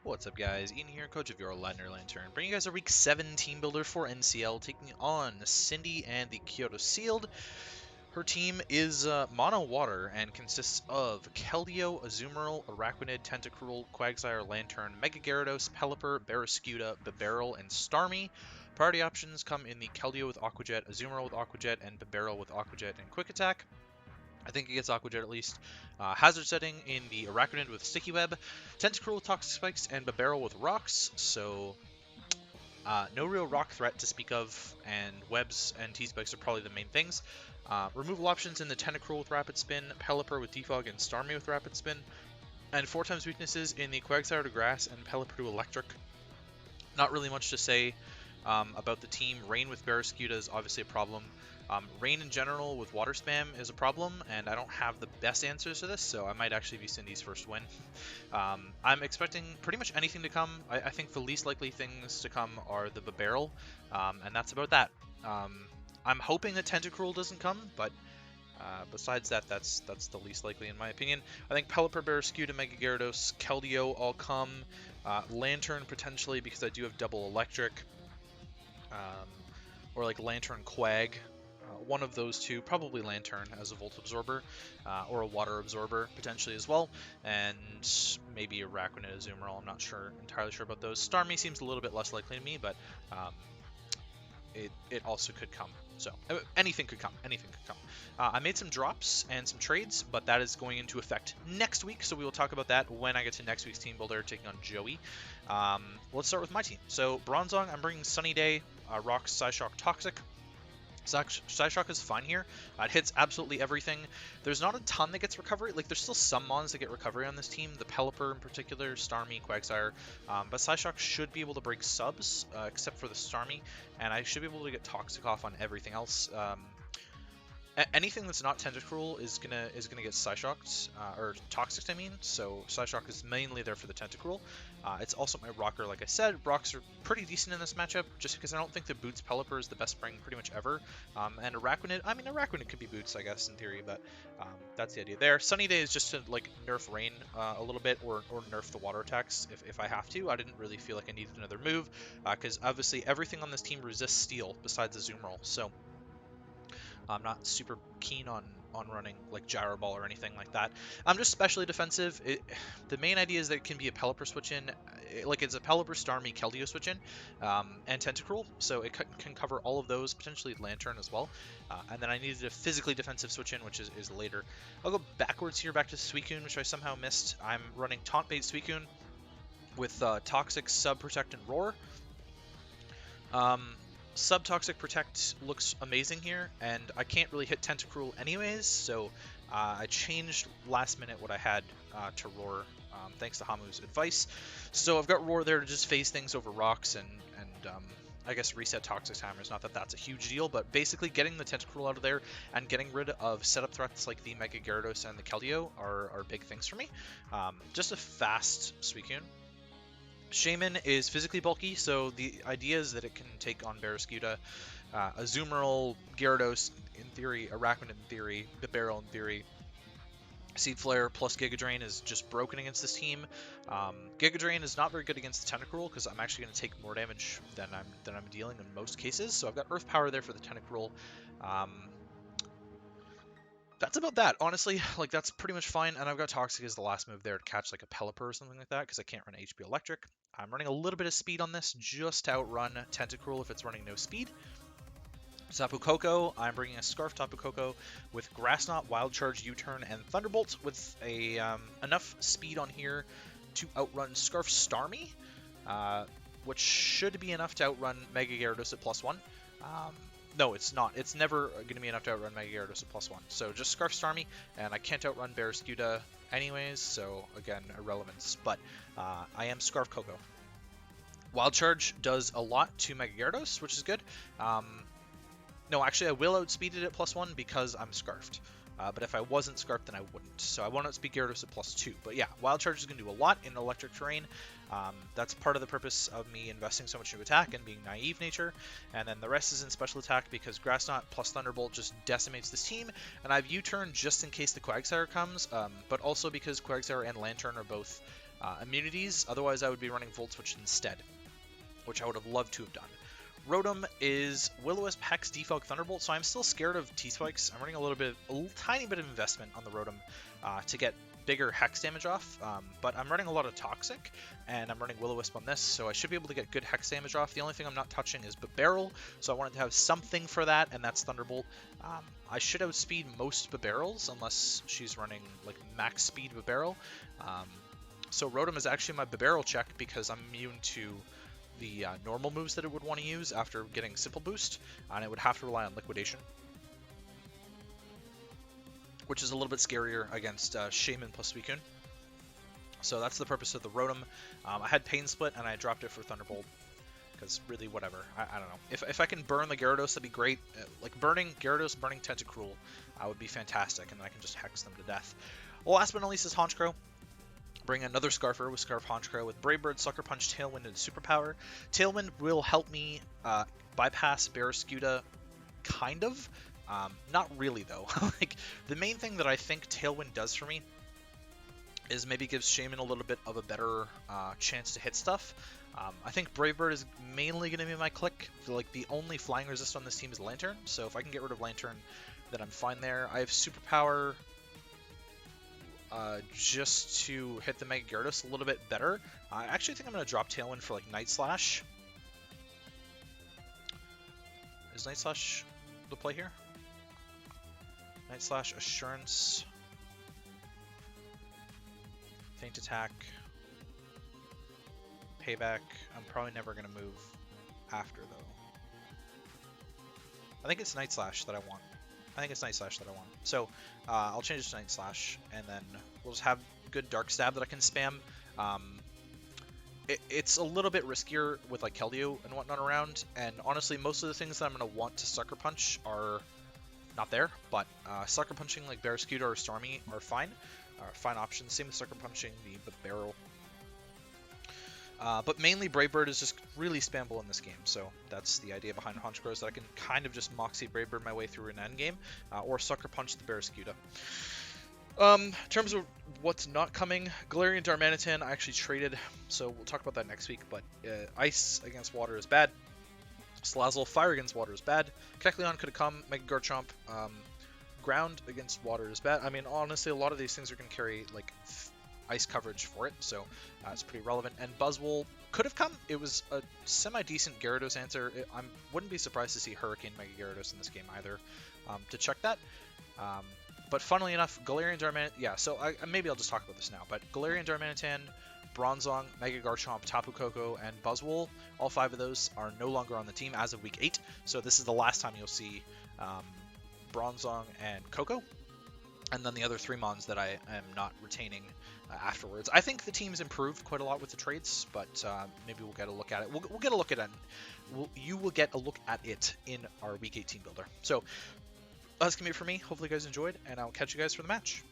What's up, guys? Ian here, coach of your Ladner Lanturn, bringing you guys a Week 7 team builder for NCL, taking on Cindy and the Kyoto Sealed. Her team is mono water and consists of Keldeo, Azumarill, Araquanid, Tentacruel, Quagsire, Lanturn, Mega Gyarados, Pelipper, Barraskewda, Bibarel, and Starmie. Priority options come in the Keldeo with Aqua Jet, Azumarill with Aqua Jet, and Bibarel with Aqua Jet and Quick Attack. I think it gets Aqua Jet at least. Hazard setting in the Araquanid with Sticky Web, Tentacruel with Toxic Spikes, and Bibarel with Rocks, so no real rock threat to speak of, and Webs and T-Spikes are probably the main things. Removal options in the Tentacruel with Rapid Spin, Pelipper with Defog, and Starmie with Rapid Spin, and 4x weaknesses in the Quagsire to Grass and Pelipper to Electric. Not really much to say about the team. Rain with Barraskewda is obviously a problem. Rain in general with water spam is a problem, and I don't have the best answers to this, so I might actually be Cindy's first win. I'm expecting pretty much anything to come. I think the least likely things to come are the Bibarel, and that's about that. I'm hoping that Tentacruel doesn't come, but besides that, that's the least likely in my opinion. I think Pelipper, Barraskewda, Mega Gyarados, Keldeo all come. Lanturn potentially because I do have double electric. Or like Lanturn Quag. One of those two, probably Lanturn as a Volt Absorber, or a Water Absorber potentially as well, and maybe a Araquanid Azumarill. I'm not entirely sure about those. Starmie seems a little bit less likely to me, but it also could come. So anything could come. Anything could come. I made some drops and some trades, but that is going into effect next week. So we will talk about that when I get to next week's team builder, taking on Joey. Let's start with my team. So Bronzong, I'm bringing Sunny Day, Rocks, Psyshock, Toxic. Psyshock is fine here. It hits absolutely everything. There's not a ton that gets recovery. Like, there's still some mons that get recovery on this team. The Pelipper in particular, Starmie, Quagsire. But Psyshock should be able to break subs, except for the Starmie. And I should be able to get Toxic off on everything else. Anything that's not Tentacruel is gonna get Psyshocked, or Toxic, I mean. So Psyshock is mainly there for the Tentacruel. It's also my rocker, like I said. Rocks are pretty decent in this matchup, just because I don't think the Boots Pelipper is the best spring pretty much ever. And Araquanid, I mean, Araquanid could be Boots, I guess, in theory, but that's the idea there. Sunny Day is just to, like, nerf Rain a little bit, or nerf the water attacks if I have to. I didn't really feel like I needed another move, because obviously everything on this team resists Steel besides Azumarill, so I'm not super keen on running like Gyro Ball or anything like that. I'm just specially defensive. The main idea is that it can be a Pelipper switch in, like it's a Pelipper, Starmie, Keldeo switch in, and Tentacruel, so it can cover all of those, potentially Lanturn as well. And then I needed a physically defensive switch in, which is later. I'll go backwards here, back to Suicune, which I somehow missed. I'm running Taunt Bait Suicune with Toxic, Sub, Protect, and Roar. Sub-Toxic Protect looks amazing here, and I can't really hit Tentacruel anyways, so I changed last minute what I had to Roar, thanks to Hamu's advice. So I've got Roar there to just phase things over Rocks and I guess reset Toxic Timers. Not that that's a huge deal, but basically getting the Tentacruel out of there and getting rid of setup threats like the Mega Gyarados and the Keldeo are big things for me. Just a fast Suicune. Shaman is physically bulky, so the idea is that it can take on Barraskewda, Azumarill, Gyarados in theory, Araquanid in theory, Bibarel in theory. Seed Flare plus Giga Drain is just broken against this team. Giga Drain is not very good against the Tentacruel because I'm actually going to take more damage than I'm dealing in most cases. So I've got Earth Power there for the Tentacruel. That's about that, honestly. Like, that's pretty much fine, and I've got Toxic as the last move there to catch like a Pelipper or something like that, because I can't run HP Electric. I'm running a little bit of speed on this, just to outrun Tentacruel if it's running no speed. Tapu Koko, I'm bringing a Scarf Tapu Koko with Grass Knot, Wild Charge, U-Turn, and Thunderbolt with a enough speed on here to outrun Scarf Starmie, which should be enough to outrun Mega Gyarados at +1. No, it's not. It's never going to be enough to outrun Mega Gyarados at +1. So just Scarf Starmie, and I can't outrun Barraskewda anyways, so again, irrelevance. But I am Scarf Koko. Wild Charge does a lot to Mega Gyarados, which is good. No, actually, I will outspeed it at +1 because I'm Scarfed. But if I wasn't Scarfed, then I wouldn't. So I won't outspeed Gyarados at +2. But yeah, Wild Charge is going to do a lot in electric terrain. That's part of the purpose of me investing so much into attack and being naive nature. And then the rest is in special attack because Grass Knot plus Thunderbolt just decimates this team. And I have U-Turn just in case the Quagsire comes, but also because Quagsire and Lanturn are both immunities. Otherwise, I would be running Volt Switch instead, which I would have loved to have done. Rotom is Will-O-Wisp, Hex, Defog, Thunderbolt, so I'm still scared of T-Spikes. I'm running a tiny bit of investment on the Rotom to get bigger Hex damage off, but I'm running a lot of Toxic, and I'm running Will-O-Wisp on this, so I should be able to get good Hex damage off. The only thing I'm not touching is Barrel, so I wanted to have something for that, and that's Thunderbolt. I should outspeed most Barrels, unless she's running like max speed Barrel. So Rotom is actually my Barrel check because I'm immune to the normal moves that it would want to use after getting Simple Boost, and it would have to rely on Liquidation, which is a little bit scarier against Shaman plus Suicune. So that's the purpose of the Rotom. I had Pain Split, and I dropped it for Thunderbolt, because really, whatever. I don't know. If I can burn the Gyarados, that'd be great. Like, burning Gyarados, burning Tentacruel would be fantastic, and then I can just Hex them to death. Well, last but not least is Honchkrow. Bring another Scarfer with Scarf Honchkrow with Brave Bird, Sucker Punch, Tailwind, and Superpower. Tailwind will help me bypass Barraskewda, kind of. Not really, though. Like, the main thing that I think Tailwind does for me is maybe gives Shaman a little bit of a better chance to hit stuff. I think Brave Bird is mainly going to be my click. Like, the only flying resist on this team is Lanturn, so if I can get rid of Lanturn, then I'm fine there. I have Superpower just to hit the Mega Gyarados a little bit better. I actually think I'm going to drop Tailwind for like Night Slash. Is Night Slash the play here? Night Slash, Assurance, Feint Attack, Payback. I'm probably never going to move after though. I think it's Night Slash that I want. So I'll change it to Night Slash, and then we'll just have good Dark Stab that I can spam. It's a little bit riskier with like Keldeo and whatnot around, and honestly, most of the things that I'm going to want to Sucker Punch are not there, but Sucker Punching like Barraskewda or Stormy are fine. Fine options. Same with Sucker Punching the Barrel. But mainly Brave Bird is just really spammable in this game, so that's the idea behind Honchkrow, is that I can kind of just Moxie Brave Bird my way through an endgame, or Sucker Punch the Barraskewda. In terms of what's not coming, Galarian Darmanitan I actually traded, so we'll talk about that next week, but Ice against Water is bad. Salazzle, Fire against Water is bad. Kecleon could have come, Mega Garchomp. Ground against Water is bad. I mean, honestly, a lot of these things are going to carry, like, ice coverage for it, so it's pretty relevant. And Buzzwole could have come. It was a semi-decent Gyarados answer. I wouldn't be surprised to see Hurricane Mega Gyarados in this game either, to check that. But funnily enough, Galarian Darmanitan... Yeah, so maybe I'll just talk about this now. But Galarian Darmanitan, Bronzong, Mega Garchomp, Tapu Koko, and Buzzwole, all 5 of those are no longer on the team as of Week 8. So this is the last time you'll see Bronzong and Koko. And then the other 3 mons that I am not retaining afterwards. I think the team's improved quite a lot with the trades, but maybe we'll get a look at it. We'll get a look at it. You will get a look at it in our Week 18 builder. So that's going to be it for me. Hopefully you guys enjoyed, and I'll catch you guys for the match.